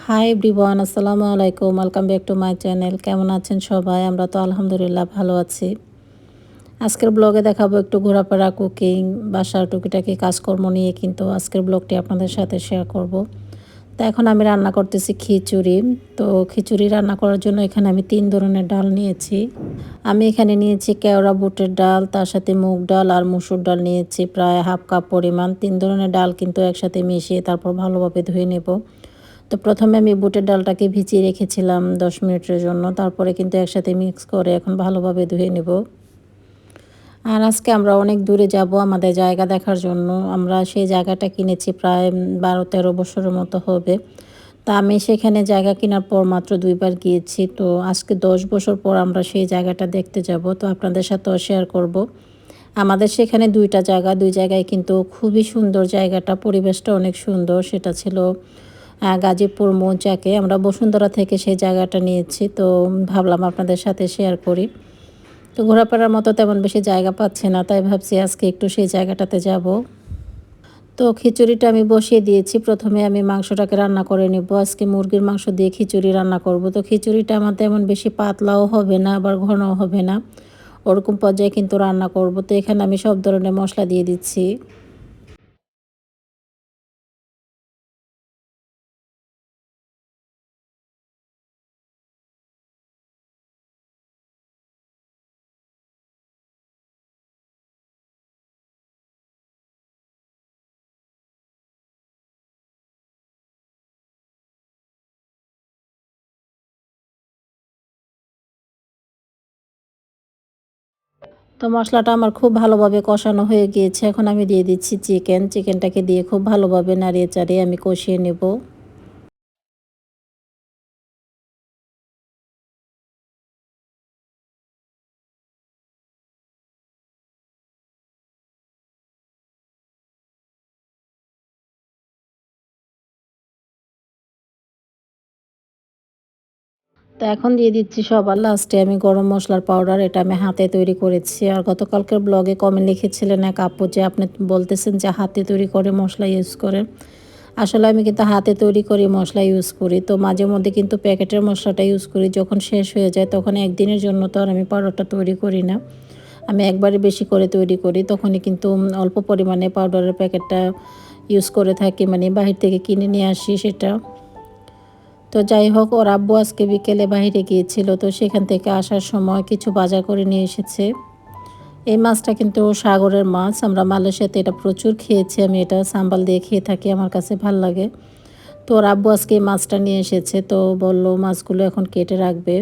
Hi everyone, আসসালামু আলাইকুম। Welcome back to my channel. কেমন আছেন সবাই? আমরা তো আলহামদুলিল্লাহ ভালো আছি। আজকের ব্লগে দেখাবো একটু ঘোরাফেরা, কুকিং, বাসার টুকিটাকি কাজকর্ম নিয়ে কিন্তু আজকের ব্লগটি আপনাদের সাথে শেয়ার করব। তো এখন আমি রান্না করতেছি খিচুড়ি। তো খিচুড়ি রান্না করার জন্য এখানে আমি 3 ধরনের ডাল নিয়েছি। আমি এখানে নিয়েছি কেওড়া বুটের ডাল, তার সাথে মুগ ডাল আর মসুর ডাল নিয়েছি প্রায় হাফ কাপ পরিমাণ। 3 ধরনের ডাল কিন্তু একসাথে মিশিয়ে তারপর ভালোভাবে ধুয়ে নেব। তো প্রথমে আমি বুটের ডালটাকে ভিজিয়ে রেখেছিলাম 10 মিনিটের জন্য। তারপরে কিন্তু একসাথে মিক্স করে এখন ভালোভাবে ধুয়ে নেব। আর আজকে আমরা অনেক দূরে যাব আমাদের জায়গা দেখার জন্য। আমরা সেই জায়গাটা কিনেছি প্রায় 12-13 বছরের মতো হবে। তা আমি সেখানে জায়গা কেনার পর মাত্র 2 বার গিয়েছি। তো আজকে 10 বছর পর আমরা সেই জায়গাটা দেখতে যাব। তো আপনাদের সাথেও শেয়ার করব। আমাদের সেখানে 2টা জায়গা, 2 জায়গায় কিন্তু খুবই সুন্দর জায়গাটা, পরিবেশটা অনেক সুন্দর। সেটা ছিল গাজীপুর মৌচাকে। আমরা বসুন্ধরা থেকে সেই জায়গাটা নিয়েছি। তো ভাবলাম আপনাদের সাথে শেয়ার করি। তো ঘোরাফেরার মতো তেমন বেশি জায়গা পাচ্ছি না, তাই ভাবছি আজকে একটু সেই জায়গাটাতে যাব। তো খিচুড়িটা আমি বসিয়ে দিয়েছি। প্রথমে আমি মাংসটাকে রান্না করে নেব। আজকে মুরগির মাংস দিয়ে খিচুড়ি রান্না করব। তো খিচুড়িটা আমার তেমন বেশি পাতলাও হবে না, আবার ঘনও হবে না। ওরকম পর্যায়ে কিন্তু রান্না করব। তো এখানে আমি সব ধরনের মশলা দিয়ে দিচ্ছি। তো মশলাটা আমার খুব ভালোভাবে কষানো হয়ে গিয়েছে। এখন আমি দিয়ে দিচ্ছি চিকেন। চিকেনটাকে দিয়ে খুব ভালোভাবে নাড়িয়ে চাড়িয়ে আমি কষিয়ে নেব। তো এখন দিয়ে দিচ্ছি সবার লাস্টে আমি গরম মশলার পাউডার। এটা আমি হাতে তৈরি করেছি। আর গতকালকের ব্লগে কমেন্ট লিখেছিলেন এক আপু যে আপনি বলতেছেন যে হাতে তৈরি করে মশলা ইউজ করেন। আসলে আমি কিন্তু হাতে তৈরি করে মশলা ইউজ করি। তো মাঝে মধ্যে কিন্তু প্যাকেটের মশলাটা ইউজ করি। যখন শেষ হয়ে যায় তখন একদিনের জন্য তো আর আমি পাউডারটা তৈরি করি না। আমি একবারে বেশি করে তৈরি করি। তখনই কিন্তু অল্প পরিমাণে পাউডারের প্যাকেটটা ইউজ করে থাকি, মানে বাহির থেকে কিনে নিয়ে আসি সেটা। তো যাই হোক, ওর আব্বু আজকে বিকেলে বাইরে গিয়েছিল। তো সেখান থেকে আসার সময় কিছু বাজার করে নিয়ে এসেছে। এই মাছটা কিন্তু সাগরের মাছ। আমরা মালয়েশিয়াতে এটা প্রচুর খেয়েছি। আমি এটা সাম্বাল দিয়ে খেয়ে থাকি, আমার কাছে ভাল লাগে। তো ওর আব্বু আজকে এই মাছটা নিয়ে এসেছে। তো বলল মাছগুলো এখন কেটে রাখবে।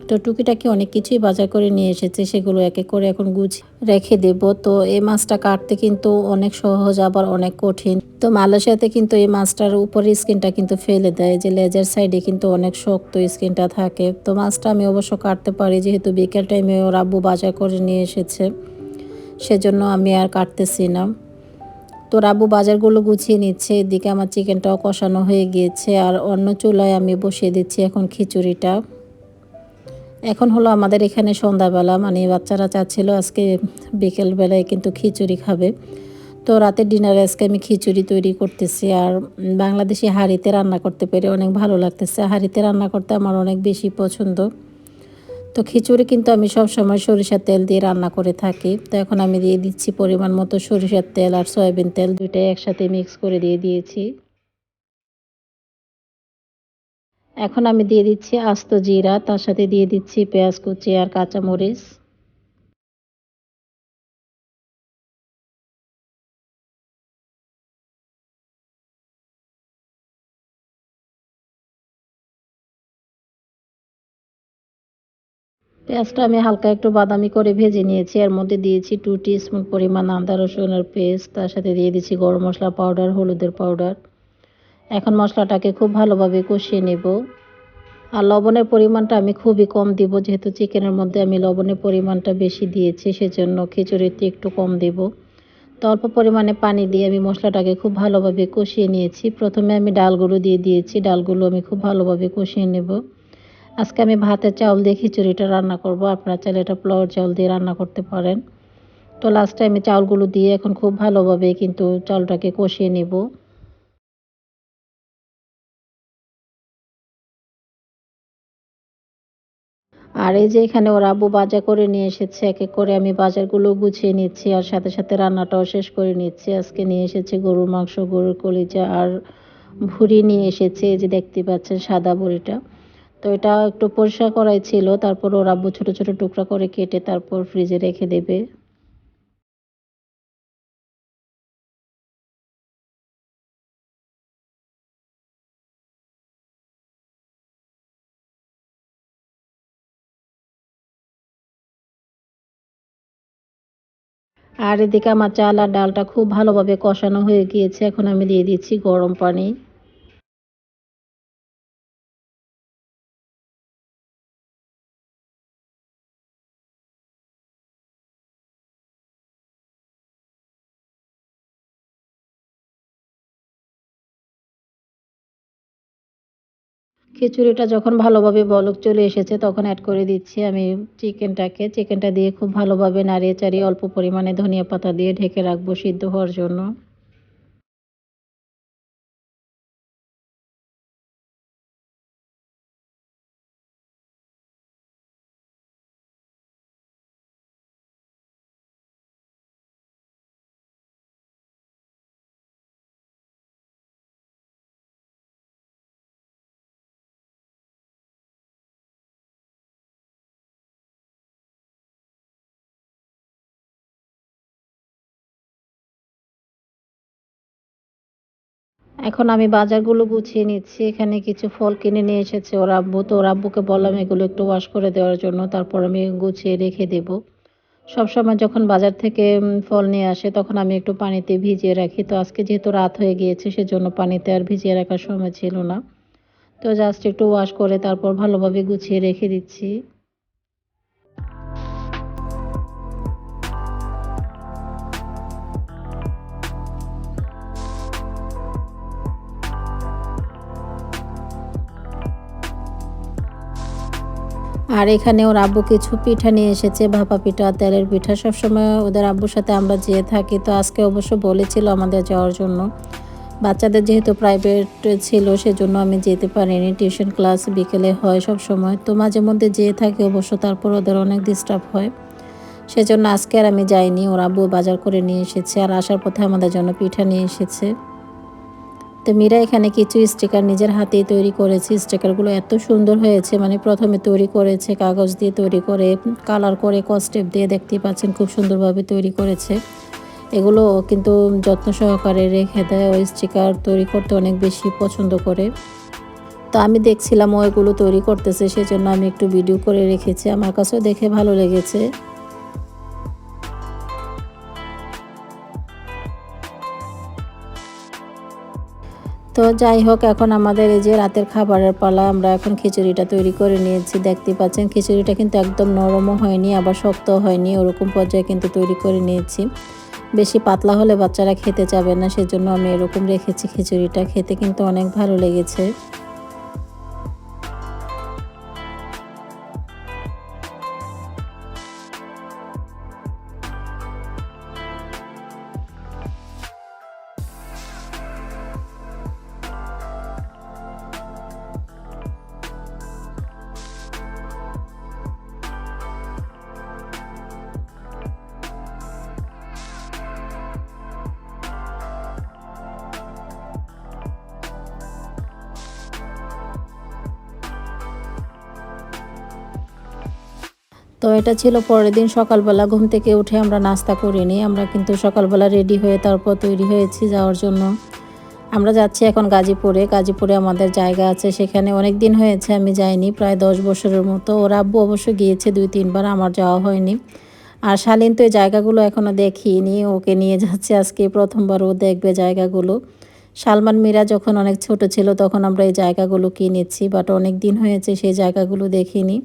তো টুকিটাকি অনেক কিছুই বাজার করে নিয়ে এসেছে, সেগুলো এক এক করে এখন গুছিয়ে রেখে দেব। তো এই মাছটা কাটতে কিন্তু অনেক সহজ, আবার অনেক কঠিন। তো মালয়েশিয়াতে কিন্তু এই মাছটার উপরের স্কিনটা কিন্তু ফেলে দেয়, যে লেজের সাইডে কিন্তু অনেক শক্ত স্কিনটা থাকে। তো মাছটা আমি অবশ্য কাটতে পারি, যেহেতু বিকেল টাইমে ওর আব্বু বাজার করে নিয়ে এসেছে, সেজন্য আমি আর কাটতেছি না। তো আব্বু বাজারগুলো গুছিয়ে নিচ্ছে, এদিকে আমার চিকেনটাও কষানো হয়ে গিয়েছে। আর অন্য চুলায় আমি বসিয়ে দিচ্ছি এখন খিচুড়িটা। এখন হলো আমাদের এখানে সন্ধ্যাবেলা, মানে বাচ্চারা চাচ্ছিল আজকে বিকেলবেলায় কিন্তু খিচুড়ি খাবে। তো রাতের ডিনারে আজকে আমি খিচুড়ি তৈরি করতেছি। আর বাংলাদেশি হাঁড়িতে রান্না করতে পেরে অনেক ভালো লাগতেছে। হাঁড়িতে রান্না করতে আমার অনেক বেশি পছন্দ। তো খিচুড়ি কিন্তু আমি সবসময় সরিষার তেল দিয়ে রান্না করে থাকি। তো এখন আমি দিয়ে দিচ্ছি পরিমাণ মতো সরিষার তেল আর সয়াবিন তেল, দুইটাই একসাথে মিক্স করে দিয়ে দিয়েছি। এখন আমি দিয়ে দিচ্ছি আস্ত জিরা, তার সাথে দিয়ে দিচ্ছি পেঁয়াজ কুচি আর কাঁচামরিচ। পেঁয়াজটা আমি হালকা একটু বাদামি করে ভেজে নিয়েছি। এর মধ্যে দিয়েছি 2 টিস্পুন পরিমাণ আদা রসুনের পেস্ট, তার সাথে দিয়ে দিচ্ছি গরম মশলা পাউডার, হলুদের পাউডার। এখন মশলাটাকে খুব ভালোভাবে কষিয়ে নেব। আর লবণের পরিমাণটা আমি খুবই কম দিব, যেহেতু চিকেনের মধ্যে আমি লবণের পরিমাণটা বেশি দিয়েছি, সেজন্য খিচুড়িতে একটু কম দেব। তো অল্প পরিমাণে পানি দিয়ে আমি মশলাটাকে খুব ভালোভাবে কষিয়ে নিয়েছি। প্রথমে আমি ডালগুলো দিয়ে দিয়েছি, ডালগুলো আমি খুব ভালোভাবে কষিয়ে নেব। আজকে আমি ভাতের চাউল দিয়ে খিচুড়িটা রান্না করব। আপনারা চাইলে এটা পোলাওর চাউল দিয়ে রান্না করতে পারেন। তো লাস্টে আমি চাউলগুলো দিয়ে এখন খুব ভালোভাবে কিন্তু চাউলটাকে কষিয়ে নেব। আর এই যে এখানে ওর আব্বু বাজার করে নিয়ে এসেছে। এক, এক করে আমি বাজারগুলো গুছিয়ে নিচ্ছি আর সাথে, সাথে রান্নাটাও শেষ করে নিচ্ছি। আজকে নিয়ে এসেছে গরুর মাংস, গরুর কলিজা আর ভুঁড়ি নিয়ে এসেছে। এই যে দেখতে পাচ্ছেন সাদা ভুঁড়িটা। তো এটা একটু পরিষ্কার করাই ছিল। তারপর ওর আব্বু ছোট, ছোট টুকরা করে কেটে তারপর ফ্রিজে রেখে দেবে। আর এদিকে আমার চাল আর ডালটা খুব ভালোভাবে কষানো হয়ে গিয়েছে। এখন আমি দিয়ে দিচ্ছি গরম পানি। খিচুড়িটা যখন ভালোভাবে বলক চলে এসেছে তখন অ্যাড করে দিচ্ছি আমি চিকেনটাকে। চিকেনটা দিয়ে খুব ভালোভাবে নাড়িয়ে চাড়িয়ে অল্প পরিমাণে ধনিয়া পাতা দিয়ে ঢেকে রাখবো সিদ্ধ হওয়ার জন্য। এখন আমি বাজারগুলো গুছিয়ে নিচ্ছি। এখানে কিছু ফল কিনে নিয়ে এসেছে ওর আব্বু। তো ওর আব্বুকে বললাম এগুলো একটু ওয়াশ করে দেওয়ার জন্য। তারপর আমি গুছিয়ে রেখে দেব। সবসময় যখন বাজার থেকে ফল নিয়ে আসে তখন আমি একটু পানিতে ভিজিয়ে রাখি। তো আজকে যেহেতু রাত হয়ে গিয়েছে সেজন্য পানিতে আর ভিজিয়ে রাখার সময় ছিল না। তো জাস্ট একটু ওয়াশ করে তারপর ভালোভাবে গুছিয়ে রেখে দিচ্ছি। আর এখানে ওর আব্বু কিছু পিঠা নিয়ে এসেছে, ভাপা পিঠা, তেলের পিঠা। সবসময় ওদের আব্বুর সাথে আমরা যেয়ে থাকি। তো আজকে অবশ্য বলেছিল আমাদের যাওয়ার জন্য। বাচ্চাদের যেহেতু প্রাইভেট ছিল সেজন্য আমি যেতে পারিনি। টিউশন ক্লাস বিকেলে হয় সবসময়। তো মাঝে মধ্যে যেয়ে থাকি অবশ্য, তারপর ওদের অনেক ডিস্টার্ব হয়। সেজন্য আজকে আর আমি যাইনি। ওর আব্বু বাজার করে নিয়ে এসেছে আর আসার পথে আমাদের জন্য পিঠা নিয়ে এসেছে। তো মীরা এখানে কিছু স্টিকার নিজের হাতেই তৈরি করেছে। স্টিকারগুলো এত সুন্দর হয়েছে, মানে প্রথমে তৈরি করেছে কাগজ দিয়ে, তৈরি করে কালার করে কস্টেপ দিয়ে, দেখতেই পাচ্ছেন খুব সুন্দরভাবে তৈরি করেছে। এগুলো কিন্তু যত্ন সহকারে রেখে দেয়। ওই স্টিকার তৈরি করতে অনেক বেশি পছন্দ করে। তো আমি দেখছিলাম ও এগুলো তৈরি করতেছে, সেজন্য আমি একটু ভিডিও করে রেখেছি। আমার কাছেও দেখে ভালো লেগেছে। তো যাই হোক, এখন আমাদের এই যে রাতের খাবারের পালা। আমরা এখন খিচুড়িটা তৈরি করে নিয়েছি। দেখতেই পাচ্ছেন খিচুড়িটা কিন্তু একদম নরমও হয়নি আবার শক্তও হয়নি, ওরকম পর্যায়ে কিন্তু তৈরি করে নিয়েছি। বেশি পাতলা হলে বাচ্চারা খেতে চাবে না, সেজন্য আমি এরকম রেখেছি খিচুড়িটা। খেতে কিন্তু অনেক ভালো লেগেছে। তো এটা ছিল পরের দিন সকালবেলা। ঘুম থেকে উঠে আমরা নাস্তা করিনি। আমরা কিন্তু সকালবেলা রেডি হয়ে তারপর তৈরি হয়েছি যাওয়ার জন্য। আমরা যাচ্ছি এখন গাজীপুরে। গাজীপুরে আমাদের জায়গা আছে, সেখানে অনেক দিন হয়েছে আমি যাইনি, প্রায় 10 বছরের মতো। ওর আব্বু অবশ্য গিয়েছে 2-3 বার, আমার যাওয়া হয়নি। আর শালীন তো এই জায়গাগুলো এখনও দেখিনি, ওকে নিয়ে যাচ্ছে আজকে প্রথমবার ও দেখবে জায়গাগুলো। সালমান মীরা যখন অনেক ছোট ছিল তখন আমরা এই জায়গাগুলো কিনেছি, বাট অনেক দিন হয়েছে সেই জায়গাগুলো দেখিনি।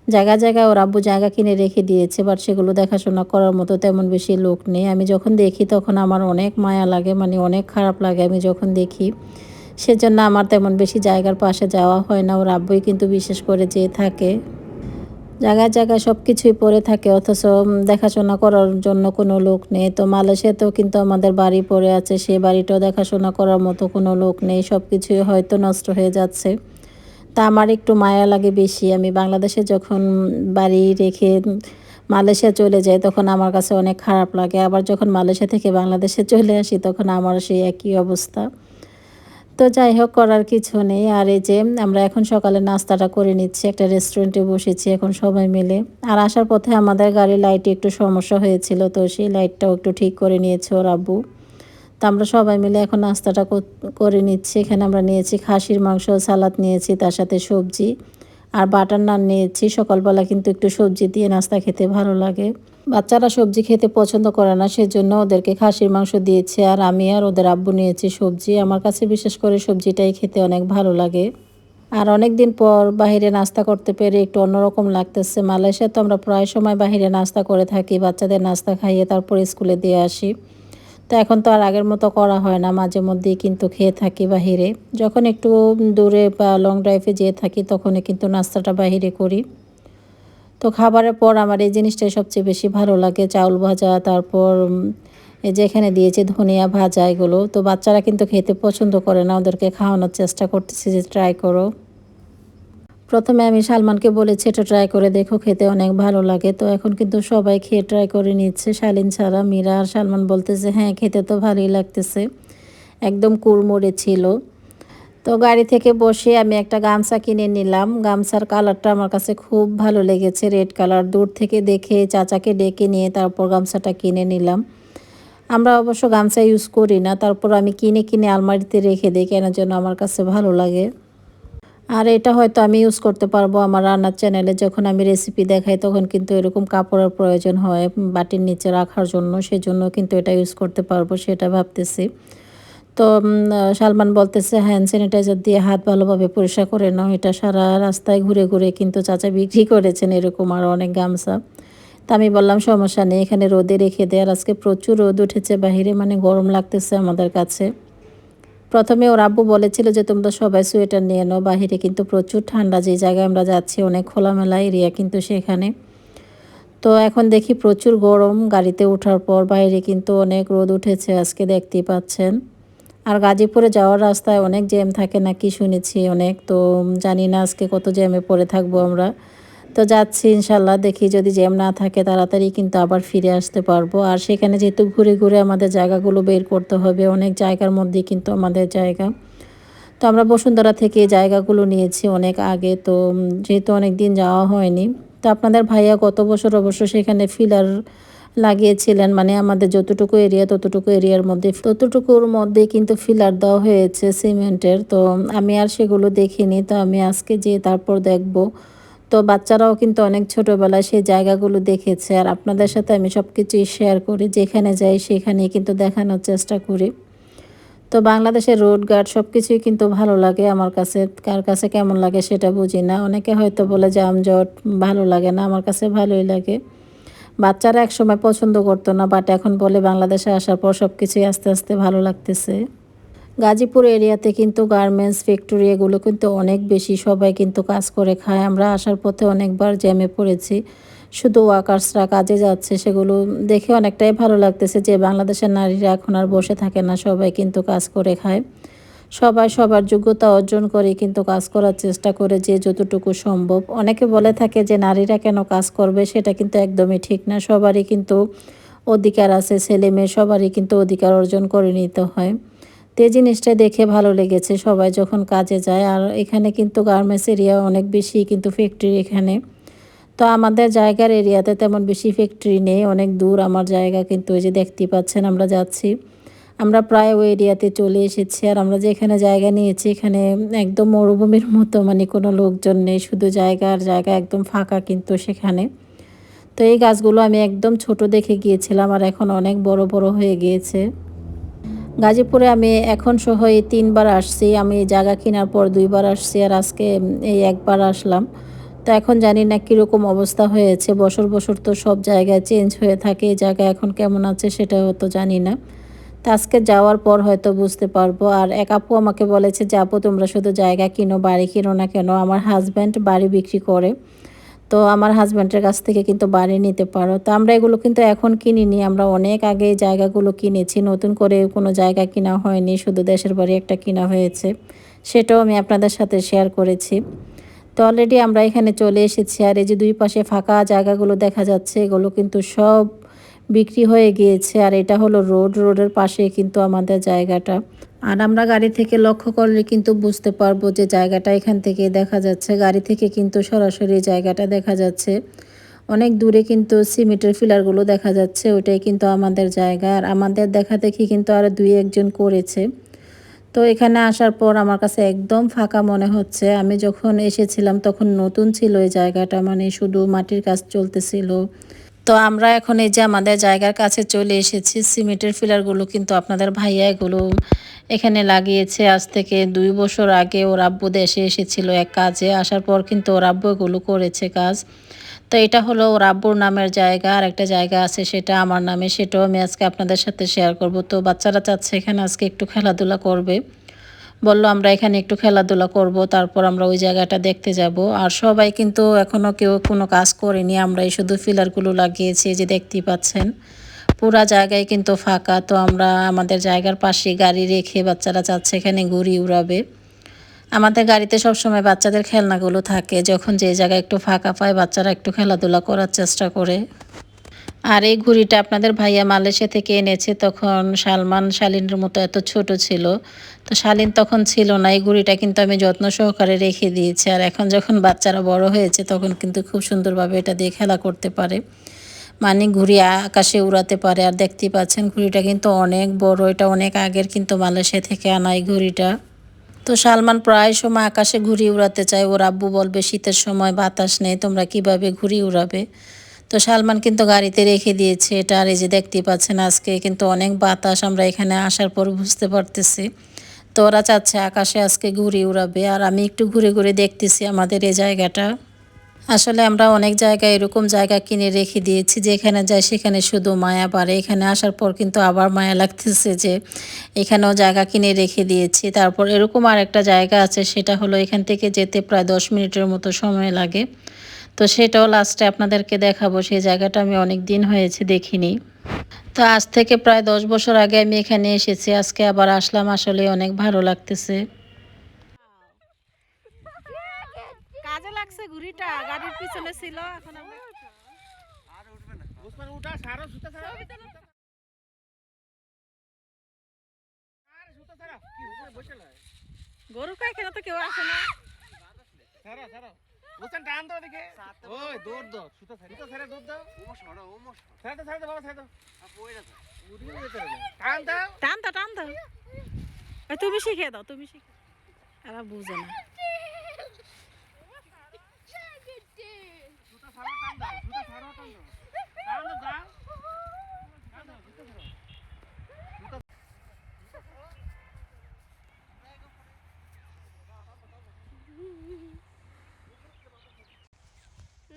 জায়গায়, জায়গায় ওর আব্বু জায়গা কিনে রেখে দিয়েছে, বাট সেগুলো দেখাশোনা করার মতো তেমন বেশি লোক নেই। আমি যখন দেখি তখন আমার অনেক মায়া লাগে, মানে অনেক খারাপ লাগে আমি যখন দেখি। সেজন্য আমার তেমন বেশি জায়গার পাশে যাওয়া হয় না। ওর আব্বুই কিন্তু বিশেষ করে যেয়ে থাকে। জায়গায়, জায়গায় সব কিছুই পড়ে থাকে, অথচ দেখাশোনা করার জন্য কোনো লোক নেই। তো মালয়েশিয়াতেও কিন্তু আমাদের বাড়ি পড়ে আছে, সেই বাড়িটাও দেখাশোনা করার মতো কোনো লোক নেই। সব কিছুই হয়তো নষ্ট হয়ে যাচ্ছে। তা আমার একটু মায়া লাগে বেশি। আমি বাংলাদেশে যখন বাড়ি রেখে মালয়েশিয়া চলে যাই তখন আমার কাছে অনেক খারাপ লাগে। আবার যখন মালয়েশিয়া থেকে বাংলাদেশে চলে আসি তখন আমার সেই একই অবস্থা। তো যাই হোক, করার কিছু নেই। আর এই যে আমরা এখন সকালে নাস্তাটা করে নিচ্ছি। একটা রেস্টুরেন্টে বসেছি এখন সবাই মিলে। আর আসার পথে আমাদের গাড়ির লাইটে একটু সমস্যা হয়েছিল। তো সেই লাইটটাও একটু ঠিক করে নিয়েছে ওর আব্বু। তো আমরা সবাই মিলে এখন নাস্তাটা করে নিচ্ছি। এখানে আমরা নিয়েছি খাসির মাংস, সালাদ নিয়েছি, তার সাথে সবজি আর বাটার নান নিয়েছি। সকালবেলা কিন্তু একটু সবজি দিয়ে নাস্তা খেতে ভালো লাগে। বাচ্চারা সবজি খেতে পছন্দ করে না, সেজন্য ওদেরকে খাসির মাংস দিয়েছি আর আমি আর ওদের আব্বু নিয়েছি সবজি। আমার কাছে বিশেষ করে সবজিটাই খেতে অনেক ভালো লাগে। আর অনেক দিন পর বাহিরে নাস্তা করতে পেরে একটু অন্যরকম লাগতেছে। মালয়েশিয়া তো আমরা প্রায় সময় বাহিরে নাস্তা করে থাকি, বাচ্চাদের নাস্তা খাইয়ে তারপর স্কুলে দিয়ে আসি। তো এখন তো আর আগের মতো করা হয় না, মাঝে মধ্যেই কিন্তু খেয়ে থাকি বাহিরে। যখন একটু দূরে বা লং ড্রাইভে যেয়ে থাকি তখনই কিন্তু নাস্তাটা বাহিরে করি। তো খাবারের পর আমার এই জিনিসটাই সবচেয়ে বেশি ভালো লাগে, চাউল ভাজা, তারপর এই যে এখানে দিয়েছে ধনিয়া ভাজা, এগুলো তো বাচ্চারা কিন্তু খেতে পছন্দ করে না, ওদেরকে খাওয়ানোর চেষ্টা করতেছি যে ট্রাই করো। প্রথমে আমি সালমানকে বলেছি এটা ট্রাই করে দেখো, খেতে অনেক ভালো লাগে। তো এখন কিন্তু সবাই খেয়ে ট্রাই করে নিচ্ছে, শালীন ছাড়া। মীরা আর সালমান বলতেছে হ্যাঁ খেতে তো ভালোই লাগতেছে, একদম কুড়মুড়ে ছিল। তো গাড়ি থেকে বসে আমি একটা গামছা কিনে নিলাম। গামছার কালারটা আমার কাছে খুব ভালো লেগেছে, রেড কালার। দূর থেকে দেখে চাচাকে ডেকে নিয়ে তারপর গামছাটা কিনে নিলাম। আমরা অবশ্য গামছা ইউজ করি না, তারপর আমি কিনে কিনে আলমারিতে রেখে দিই, কেন যেন আমার কাছে ভালো লাগে। আর এটা হয়তো আমি ইউজ করতে পারবো আমার রান্নার চ্যানেলে, যখন আমি রেসিপি দেখাই তখন কিন্তু এরকম কাপড়ের প্রয়োজন হয় বাটির নিচে রাখার জন্য, সেজন্য কিন্তু এটা ইউজ করতে পারবো সেটা ভাবতেছি। তো সালমান বলতেছে হ্যান্ড স্যানিটাইজার দিয়ে হাত ভালোভাবে পরিষ্কার করে নাও। এটা সারা রাস্তায় ঘুরে ঘুরে কিন্তু চাচা বিক্রি করেছেন এরকম আরও অনেক গামছা। তা আমি বললাম সমস্যা নেই, এখানে রোদে রেখে দেয়। আর আজকে প্রচুর রোদ উঠেছে বাহিরে, মানে গরম লাগতেছে আমাদের কাছে। প্রথমে ওর আব্বু বলেছিল যে তোমরা সবাই সোয়েটার নিয়ে নাও, বাহিরে কিন্তু প্রচুর ঠান্ডা। যে জায়গায় আমরা যাচ্ছি অনেক খোলামেলা এরিয়া কিন্তু সেখানে। তো এখন দেখি প্রচুর গরম, গাড়িতে ওঠার পর বাইরে কিন্তু অনেক রোদ উঠেছে আজকে, দেখতেই পাচ্ছেন। আর গাজীপুরে যাওয়ার রাস্তায় অনেক জ্যাম থাকে নাকি শুনেছি অনেক, তো জানি না আজকে কত জ্যামে পড়ে থাকবো আমরা। তো যাচ্ছি ইনশাল্লাহ, দেখি যদি জ্যাম না থাকে তাড়াতাড়ি কিন্তু আবার ফিরে আসতে পারবো। আর সেখানে যেহেতু ঘুরে ঘুরে আমাদের জায়গাগুলো বের করতে হবে, অনেক জায়গার মধ্যেই কিন্তু আমাদের জায়গা। তো আমরা বসুন্ধরা থেকে এই জায়গাগুলো নিয়েছি অনেক আগে, তো যেহেতু অনেক দিন যাওয়া হয়নি। তো আপনাদের ভাইয়া গত বছর অবশ্য সেখানে ফিলার লাগিয়েছিলেন, মানে আমাদের যতটুকু এরিয়া ততটুকু এরিয়ার মধ্যে ততটুকুর মধ্যেই কিন্তু ফিলার দেওয়া হয়েছে সিমেন্টের। তো আমি আর সেগুলো দেখিনি, তো আমি আজকে যেয়ে তারপর দেখব। তো বাচ্চারাও কিন্তু অনেক ছোটোবেলায় সেই জায়গাগুলো দেখেছে, আর আপনাদের সাথে আমি সব কিছুই শেয়ার করি, যেখানে যাই সেখানেই কিন্তু দেখানোর চেষ্টা করি। তো বাংলাদেশের রোডঘাট সব কিছুই কিন্তু ভালো লাগে আমার কাছে, কার কাছে কেমন লাগে সেটা বুঝি না। অনেকে হয়তো বলে যানজট ভালো লাগে না, আমার কাছে ভালোই লাগে। বাচ্চারা একসময় পছন্দ করতো না, বাট এখন বলে বাংলাদেশে আসার পর সব কিছুই আস্তে আস্তে ভালো লাগতেছে। গাজীপুর এরিয়াতে কিন্তু গার্মেন্টস ফ্যাক্টরি এগুলো কিন্তু অনেক বেশি, সবাই কিন্তু কাজ করে খায়। আমরা আসার পথে অনেকবার জ্যামে পড়েছি, শুধু ওয়ার্কার্সরা কাজে যাচ্ছে, সেগুলো দেখে অনেকটাই ভালো লাগতেছে যে বাংলাদেশের নারীরা এখন আর বসে থাকে না, সবাই কিন্তু কাজ করে খায়। সবাই সবার যোগ্যতা অর্জন করে কিন্তু কাজ করার চেষ্টা করে যে যতটুকু সম্ভব। অনেকে বলে থাকে যে নারীরা কেন কাজ করবে, সেটা কিন্তু একদমই ঠিক না। সবারই কিন্তু অধিকার আছে, ছেলে মেয়ে সবারই কিন্তু অধিকার অর্জন করে নিতে হয়। তো এই জিনিসটা দেখে ভালো লেগেছে, সবাই যখন কাজে যায়। আর এখানে কিন্তু গার্মেন্টস এরিয়া অনেক বেশি কিন্তু ফ্যাক্টরি এখানে। তো আমাদের জায়গার এরিয়াতে তেমন বেশি ফ্যাক্টরি নেই, অনেক দূর আমার জায়গা, কিন্তু ওই যে দেখতেই পাচ্ছেন আমরা যাচ্ছি। আমরা প্রায় ওই এরিয়াতে চলে এসেছি। আর আমরা যেখানে জায়গা নিয়েছি এখানে একদম মরুভূমির মতো, মানে কোনো লোকজন নেই, শুধু জায়গা আর জায়গা, একদম ফাঁকা কিন্তু সেখানে। তো এই গাছগুলো আমি একদম ছোট দেখে গিয়েছিলাম, আর এখন অনেক বড় বড় হয়ে গিয়েছে। গাজীপুরে আমি এখন সহ এই 3বার আসছি, আমি জায়গা কেনার পর 2বার আসছি, আর আজকে এই একবার আসলাম। তো এখন জানি না কীরকম অবস্থা হয়েছে, বছর বছর তো সব জায়গায় চেঞ্জ হয়ে থাকে, এই জায়গা এখন কেমন আছে সেটাও তো জানি না। তো আজকে যাওয়ার পর হয়তো বুঝতে পারবো। আর এক আপু আমাকে বলেছে যে আপু তোমরা শুধু জায়গা কিনো, বাড়ি কিনো না কেন, আমার হাজব্যান্ড বাড়ি বিক্রি করে। তো তো আমার হাজব্যান্ডের কাছ থেকে কিন্তু বাড়ি নিতে পারো। তো আমরা এগুলো কিন্তু এখন কিনিনি, আমরা অনেক আগে এই জায়গাগুলো কিনেছি, নতুন করে কোনো জায়গা কিনা হয়নি, শুধু দেশের বাড়ি একটা কিনা হয়েছে, সেটাও আমি আপনাদের সাথে শেয়ার করেছি। তো অলরেডি আমরা এখানে চলে এসেছি, আর এই যে দুই পাশে ফাঁকা জায়গাগুলো দেখা যাচ্ছে এগুলো কিন্তু সব বিক্রি হয়ে গিয়েছে। আর এটা হলো রোডের পাশে কিন্তু আমাদের জায়গাটা। আর আমরা গাড়ি থেকে লক্ষ্য করলে কিন্তু বুঝতে পারবো যে জায়গাটা এখান থেকে দেখা যাচ্ছে, গাড়ি থেকে কিন্তু সরাসরি জায়গাটা দেখা যাচ্ছে। অনেক দূরে কিন্তু সিমেন্টের ফিলারগুলো দেখা যাচ্ছে, ওইটাই কিন্তু আমাদের জায়গা। আর আমাদের দেখা দেখি কিন্তু আর দুই একজন করেছে। তো এখানে আসার পর আমার কাছে একদম ফাঁকা মনে হচ্ছে। আমি যখন এসেছিলাম তখন নতুন ছিল এই জায়গাটা, মানে শুধু মাটির কাজ চলতেছিল। তো আমরা এখন এই যে আমাদের জায়গার কাছে চলে এসেছি। সিমেন্টের ফিলারগুলো কিন্তু আপনাদের ভাইয়া এগুলো এখানে লাগিয়েছে আজ থেকে 2 বছর আগে। ওর আব্বু দেশে এসেছিল এক কাজে, আসার পর কিন্তু ওর আব্বু এগুলো করেছে কাজ। তো এটা হলো ওর আব্বুর নামের জায়গা, আর একটা জায়গা আছে সেটা আমার নামে, সেটাও আমি আজকে আপনাদের সাথে শেয়ার করব। তো বাচ্চারা চাচ্ছে এখানে আজকে একটু খেলাধুলা করবে, বললো আমরা এখানে একটু খেলাধুলা করব, তারপর আমরা ওই জায়গাটা দেখতে যাব। আর সবাই কিন্তু এখনও কেউ কোনো কাজ করেনি, আমরাই শুধু ফিলারগুলো লাগিয়েছি, যে দেখতেই পাচ্ছেন পুরা জায়গায় কিন্তু ফাঁকা। তো আমরা আমাদের জায়গার পাশে গাড়ি রেখে বাচ্চারা যাচ্ছে এখানে ঘুড়ি উড়াবে। আমাদের গাড়িতে সবসময় বাচ্চাদের খেলনাগুলো থাকে, যখন যে জায়গায় একটু ফাঁকা পায় বাচ্চারা একটু খেলাধুলা করার চেষ্টা করে। আর এই ঘুড়িটা আপনাদের ভাইয়া মালয়েশিয়া থেকে এনেছে, তখন শালীনের মতো এত ছোট ছিল। তো শালীন তখন ছিল না, এই ঘুড়িটা কিন্তু আমি যত্ন সহকারে রেখে দিয়েছি। আর এখন যখন বাচ্চারা বড় হয়েছে তখন কিন্তু খুব সুন্দরভাবে এটা দিয়ে খেলা করতে পারে, মানে ঘুড়ি আকাশে উড়াতে পারে। আর দেখতেই পাচ্ছেন ঘুড়িটা কিন্তু অনেক বড়, এটা অনেক আগের কিন্তু মালয়েশিয়া থেকে আনা এই ঘুড়িটা। তো সালমান প্রায় সময় আকাশে ঘুড়ি উড়াতে চায়, ওর আব্বু বলবে শীতের সময় বাতাস নেই, তোমরা কিভাবে ঘুড়ি উড়াবে। তো সালমান কিন্তু গাড়িতে রেখে দিয়েছে এটা। আর এই যে দেখতেই পাচ্ছেন আজকে কিন্তু অনেক বাতাস, আমরা এখানে আসার পর বুঝতে পারতেছি। তো ওরা চাচ্ছে আকাশে আজকে ঘুড়ি উড়াবে, আর আমি একটু ঘুরে ঘুরে দেখতেছি আমাদের এই জায়গাটা। আসলে আমরা অনেক জায়গায় এরকম জায়গা কিনে রেখে দিয়েছি, যেখানে যাই সেখানে শুধু মায়া বাড়ে। এখানে আসার পর কিন্তু আবার মায়া লাগতেছে যে এখানেও জায়গা কিনে রেখে দিয়েছি। তারপর এরকম আর একটা জায়গা আছে, সেটা হলো এখান থেকে যেতে প্রায় 10 মিনিটের মতো সময় লাগে। তো সেটাও লাস্টে আপনাদেরকে দেখাবো, সেই জায়গাটা আমি অনেক দিন হয়েছে দেখিনি। তো আজ থেকে প্রায় 10 বছর আগে আমি এখানে এসেছি, আজকে আবার আসলাম, আসলে অনেক ভালো লাগতেছে। কাজে লাগছে ঘুড়িটা, গাড়ির পিছনে ছিল। এখন আমরা আর উঠবে না, ওসমান উঠা সারো, সুতা সারো, আর সুতা সারো, কি উপরে বসে লয় গরু কয়, কেন তো কেউ আসে না। সারো সারো, ওসমান টান দাও দেখে, ওই দৌড় দাও, সুতা সারো, সুতা সারো, দৌড় দাও, ওমো সরো, ওমো সারো সারো দাও বাবা, সারো দাও, আর পয়রা দাও, উড়িয়ে যেতে হবে, টান দাও, টান দাও, টান দাও। এই তুমি শিখিয়ে দাও, তুমি শিখে, আর বুঝে না। সুতা সারো, টান দাও, সুতা সারো, টান দাও, টান দাও, যাও, টান দাও, সুতা সারো,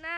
না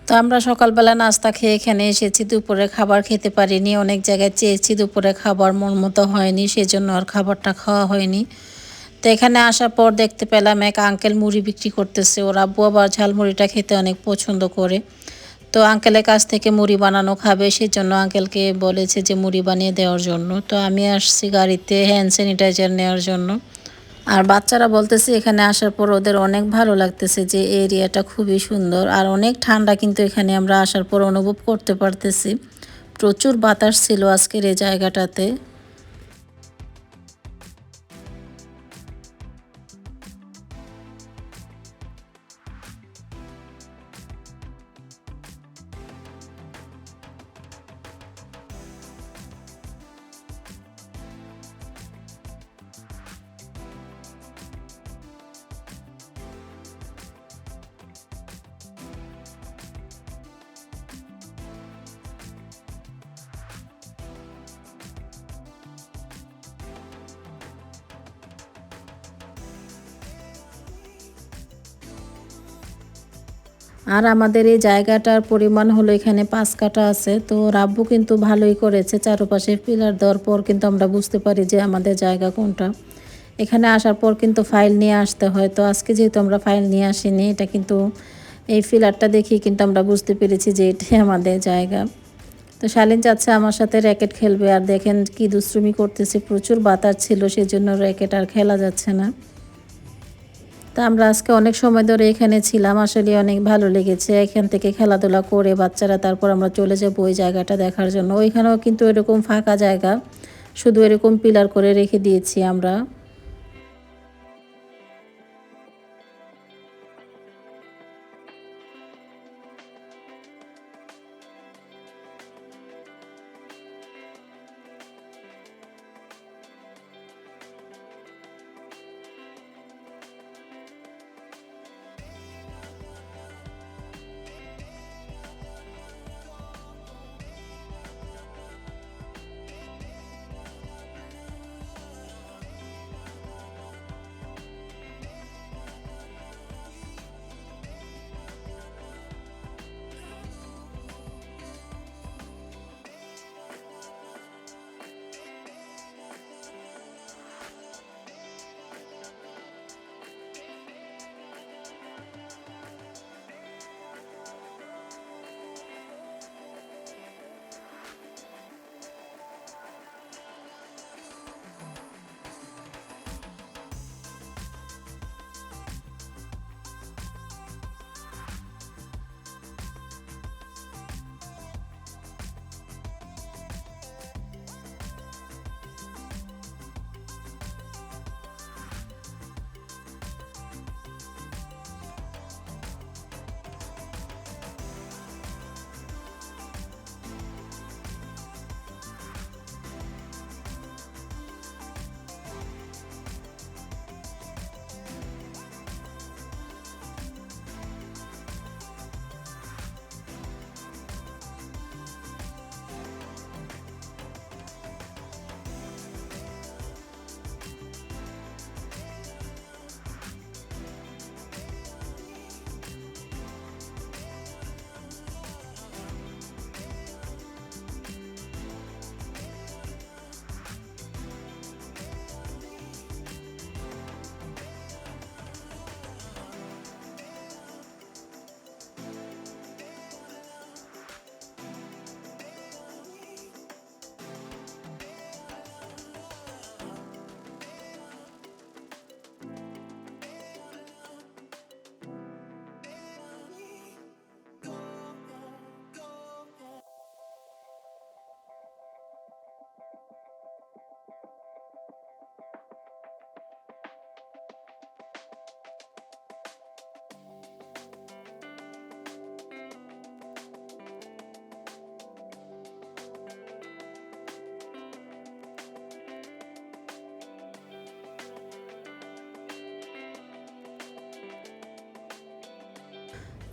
তো আমরা সকালবেলা নাস্তা খেয়ে এখানে এসেছি, দুপুরে খাবার খেতে পারিনি, অনেক জায়গায় চেয়েছি দুপুরে খাবার মন মতো হয়নি, সেজন্য আর খাবারটা খাওয়া হয়নি। তো এখানে আসার পর দেখতে পেলাম এক আঙ্কেল মুড়ি বিক্রি করতেছে, ওর আব্বু আবার ঝালমুড়িটা খেতে অনেক পছন্দ করে। তো আঙ্কেলের কাছ থেকে মুড়ি বানানো খাবে, সেজন্য আঙ্কেলকে বলেছে যে মুড়ি বানিয়ে দেওয়ার জন্য। তো আমি আসছি গাড়িতে হ্যান্ড স্যানিটাইজার নেওয়ার জন্য। আর বাচ্চারা বলতেছে এখানে আসার পর ওদের অনেক ভালো লাগতেছে, যে এরিয়াটা খুবই সুন্দর আর অনেক ঠান্ডা কিন্তু এখানে আমরা আসার পর অনুভব করতে পারতেছি। প্রচুর বাতাস ছিল আজকের এই জায়গাটাতে। আর আমাদের এই জায়গাটার পরিমাণ হলো এখানে 5 কাঠা আছে। তো রাব্বু কিন্তু ভালোই করেছে, চারপাশে পিলার দেওয়ার পর কিন্তু আমরা বুঝতে পারি যে আমাদের জায়গা কোনটা। এখানে আসার পর কিন্তু ফাইল নিয়ে আসতে হয়। তো আজকে যেহেতু আমরা ফাইল নিয়ে আসিনি, এটা কিন্তু এই পিলারটা দেখি কিন্তু আমরা বুঝতে পেরেছি যে এটাই আমাদের জায়গা। তো শালীন যাচ্ছে আমার সাথে র্যাকেট খেলবে, আর দেখেন কি দুষ্টুমি করতেছে, প্রচুর বাতাস ছিল সেজন্য র্যাকেট আর খেলা যাচ্ছে না। তা আমরা আজকে অনেক সময় ধরে এখানে ছিলাম, আসলে অনেক ভালো লেগেছে। এখান থেকে খেলাধুলা করে বাচ্চারা তারপর আমরা চলে যাবো ওই জায়গাটা দেখার জন্য। ওইখানেও কিন্তু এরকম ফাঁকা জায়গা, শুধু এরকম পিলার করে রেখে দিয়েছি আমরা।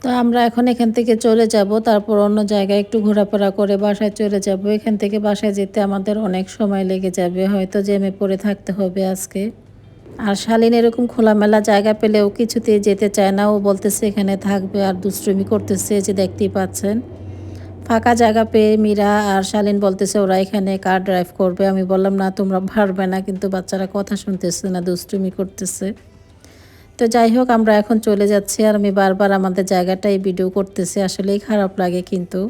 তো আমরা এখন এখান থেকে চলে যাব, তারপর অন্য জায়গায় একটু ঘোরাফেরা করে বাসায় চলে যাব। এখান থেকে বাসায় যেতে আমাদের অনেক সময় লেগে যাবে, হয়তো জ্যামে পড়ে থাকতে হবে আজকে। আর শালীন এরকম খোলামেলা জায়গা পেলেও কিছুতেই যেতে চায় না, ও বলতেছে এখানে থাকবে আর দুষ্টুমি করতেছে, যে দেখতেই পাচ্ছেন। ফাঁকা জায়গা পেয়ে মীরা আর শালীন বলতেছে ওরা এখানে কার ড্রাইভ করবে। আমি বললাম না, তোমরা পারবে না, কিন্তু বাচ্চারা কথা শুনতেছে না, দুষ্টুমি করতেছে। তো যাই হোক, আমরা এখন চলে যাচ্ছি, আর আমি বারবার আমাদের জায়গাটাই ভিডিও করতেছি, আসলেই খারাপ লাগে কিন্তু।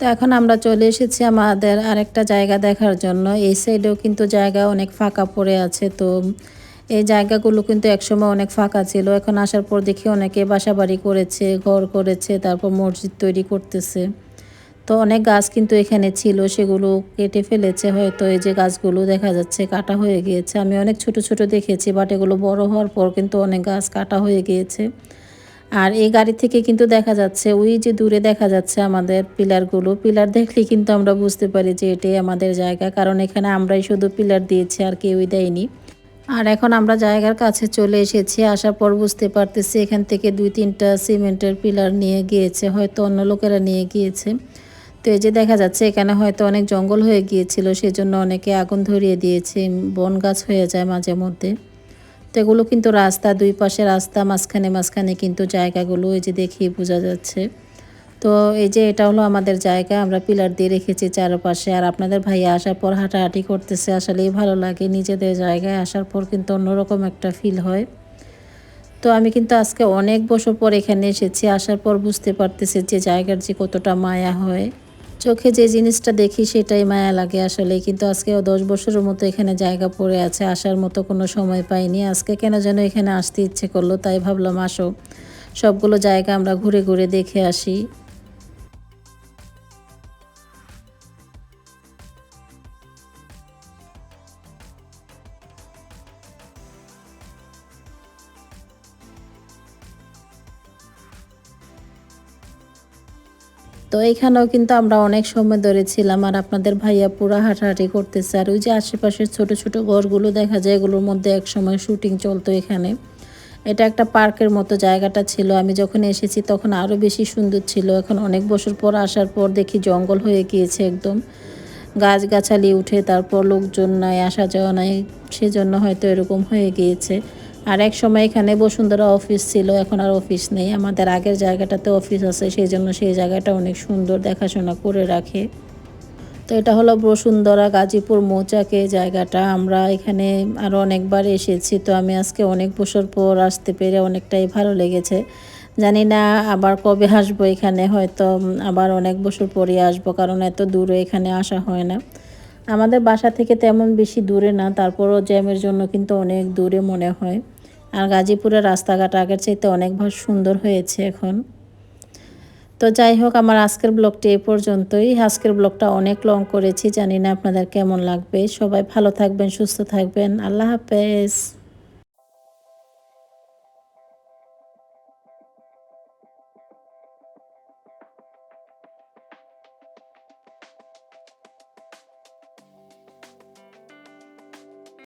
তো এখন আমরা চলে এসেছি আমাদের আরেকটা জায়গা দেখার জন্য। এই সাইডেও কিন্তু জায়গা অনেক ফাঁকা পড়ে আছে। তো এই জায়গাগুলো কিন্তু একসময় অনেক ফাঁকা ছিল। এখন আসার পর দেখি অনেকে বাসাবাড়ি করেছে, ঘর করেছে, তারপর মসজিদ তৈরি করতেছে। তো অনেক গাছ কিন্তু এখানে ছিল, সেগুলো কেটে ফেলেছে হয়তো। এই যে গাছগুলো দেখা যাচ্ছে কাটা হয়ে গিয়েছে। আমি অনেক ছোট ছোট দেখেছি, বাট এগুলো বড় হওয়ার পর কিন্তু অনেক গাছ কাটা হয়ে গিয়েছে। আর এই গাড়ি থেকে কিন্তু দেখা যাচ্ছে, ওই যে দূরে দেখা যাচ্ছে আমাদের পিলারগুলো। পিলার দেখলেই কিন্তু আমরা বুঝতে পারি যে এটাই আমাদের জায়গা, কারণ এখানে আমরাই শুধু পিলার দিয়েছি, আর কেউই দেয়নি। আর এখন আমরা জায়গার কাছে চলে এসেছি। আসার পর বুঝতে পারতেছি এখান থেকে ২-৩টা সিমেন্টের পিলার নিয়ে গিয়েছে, হয়তো অন্য লোকেরা নিয়ে গিয়েছে। তো এই যে দেখা যাচ্ছে এখানে হয়তো অনেক জঙ্গল হয়ে গিয়েছিল, সেজন্য অনেকে আগুন ধরিয়ে দিয়েছে। বন গাছ হয়ে যায় মাঝে মধ্যে। তো এগুলো কিন্তু রাস্তা, দুই পাশে রাস্তা, মাঝখানে মাঝখানে কিন্তু জায়গাগুলো এই যে দেখিয়ে বোঝা যাচ্ছে। তো এই যে এটা হলো আমাদের জায়গা, আমরা পিলার দিয়ে রেখেছি চারপাশে। আর আপনাদের ভাইয়া আসার পর হাঁটাহাঁটি করতেছে, আসলেই ভালো লাগে। নিজেদের জায়গায় আসার পর কিন্তু অন্যরকম একটা ফিল হয়। তো আমি কিন্তু আজকে অনেক বছর পর এখানে এসেছি। আসার পর বুঝতে পারতেছি যে জায়গার যে কতটা মায়া হয়। চোখে যে জিনিসটা দেখি সেটাই মায়া লাগে আসলে। কিন্তু আজকেও ১০ বছরের মতো এখানে জায়গা পড়ে আছে, আসার মতো কোনো সময় পাইনি। আজকে কেন যেন এখানে আসতে ইচ্ছে করলো, তাই ভাবলাম আসো, সবগুলো জায়গা আমরা ঘুরে ঘুরে দেখে আসি। তো এখানেও কিন্তু আমরা অনেক সময় ধরে ছিলাম, আর আপনাদের ভাইয়া পুরা হাঁটাহাঁটি করতেছে। আর ওই যে আশেপাশের ছোট ছোট ঘরগুলো দেখা যায়, এগুলোর মধ্যে একসময় শুটিং চলতো এখানে। এটা একটা পার্কের মতো জায়গাটা ছিল। আমি যখন এসেছি তখন আরও বেশি সুন্দর ছিল। এখন অনেক বছর পর আসার পর দেখি জঙ্গল হয়ে গিয়েছে একদম। গাছগাছালি উঠে, তারপর লোকজন নাই, আসা যাওয়া নাই, সেজন্য হয়তো এরকম হয়ে গিয়েছে। আর এক সময় এখানে বসুন্ধরা অফিস ছিল, এখন আর অফিস নেই। আমাদের আগের জায়গাটাতে অফিস আছে, সেই জন্য সেই জায়গাটা অনেক সুন্দর দেখাশোনা করে রাখে। তো এটা হলো বসুন্ধরা গাজীপুর মৌচাকে জায়গাটা। আমরা এখানে আরও অনেকবার এসেছি। তো আমি আজকে অনেক বছর পর আসতে পেরে অনেকটাই ভালো লেগেছে। জানি না আবার কবে আসবো এখানে, হয়তো আবার অনেক বছর পরে আসবো, কারণ এত দূরে এখানে আসা হয় না। আমাদের বাসা থেকে তেমন বেশি দূরে না, তারপরও জ্যামের জন্য কিন্তু অনেক দূরে মনে হয়। আর গাজীপুরের রাস্তাঘাট আগের চাইতে অনেকবার সুন্দর হয়েছে এখন। তো যাই হোক, আমার আজকের ব্লগটি এ পর্যন্তই। আজকের ব্লগটা অনেক লং করেছি, জানি না আপনাদের কেমন লাগবে। সবাই ভালো থাকবেন, সুস্থ থাকবেন। আল্লাহ হাফেজ।